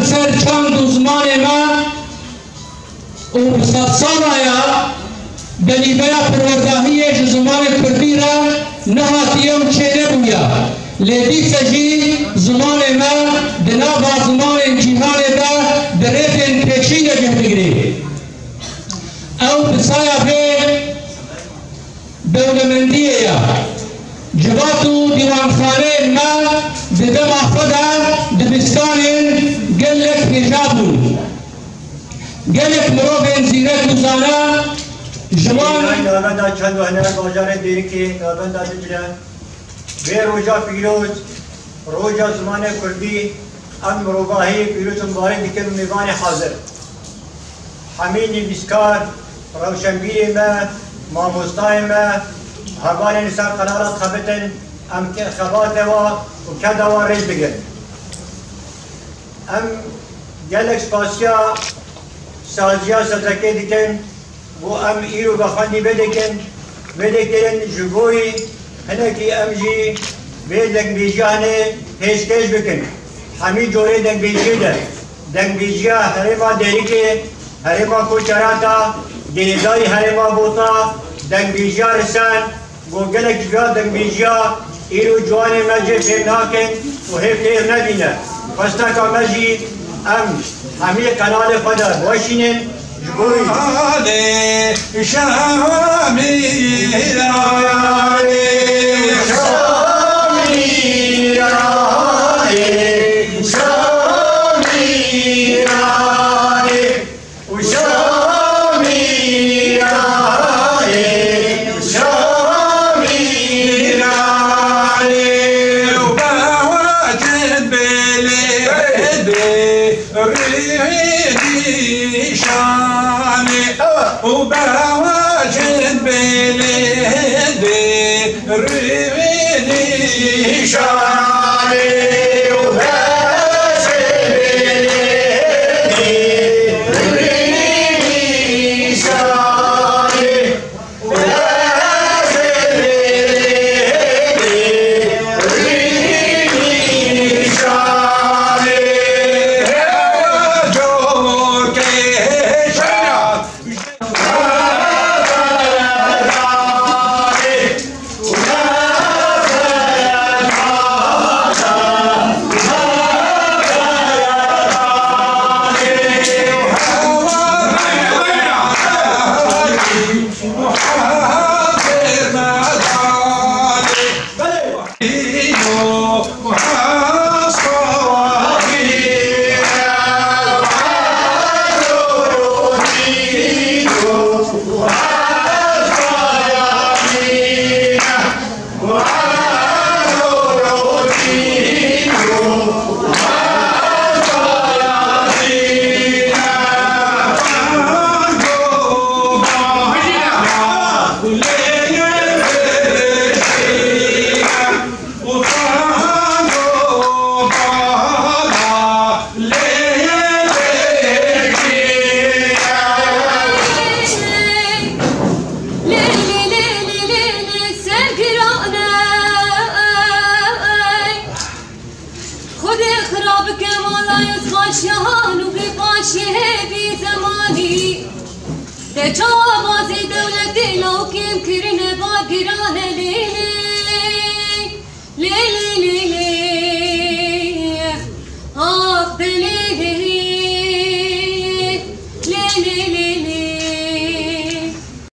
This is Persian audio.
بسر چند و زمان ما و 100 سالا دلیبیا پرورداهی زمان کردی را نهاتیم چه نبویا لیدی سجی زمان ما دنابا زمان جیهان دا درێتێن پێچی دەگەردگرێ ئەو پسایە پێ دەوڵەمەندیەیە جوات و دیوانخانەیەن ما دەدەما خۆدا دبستانێن گەلێک پێژا بوون گەلێک مرۆڤێن زیرەک و زانا جوان ناوەندا چەند وهەنە باژارێ دێرکێ ناوەندا بجرن وێ ڕۆژا پیرۆز ڕۆژا زمانە کوردی ئەم مرۆڤاهەیە پیرۆزم بارێ دکرد میوانی حاضر هەمووی نویسکار ڕەوشەنبیرێ me مامۆستایê me hevalên ser qerarat xebitin em xebatêwa û kedewa rêz bigin em gelek spasiya saziya sedrekê dikin bû em îro vexwendî vêdikin vêdekêrin ji boî hinekî em jî vê dengbêjiya hinê pêşkêş bikin hemî corê dengbêjiyê de dengbêjiya herêma derîkê herêma koçerata Denizdarî herêma bota dengbêjiya risan bo gelek jiya dengbêjiya îro ciwanê me jê fêr nakin û hêv têr nebîne xwesteka me jî em hemî qenalê xwe de weşînin ji bo wî وبواجد بلدي ريني شعري وبواجد بلدي ريني شعري وبواجد بلدي ريني شعري جوابازی دولتی لو کم کرنه با گرانه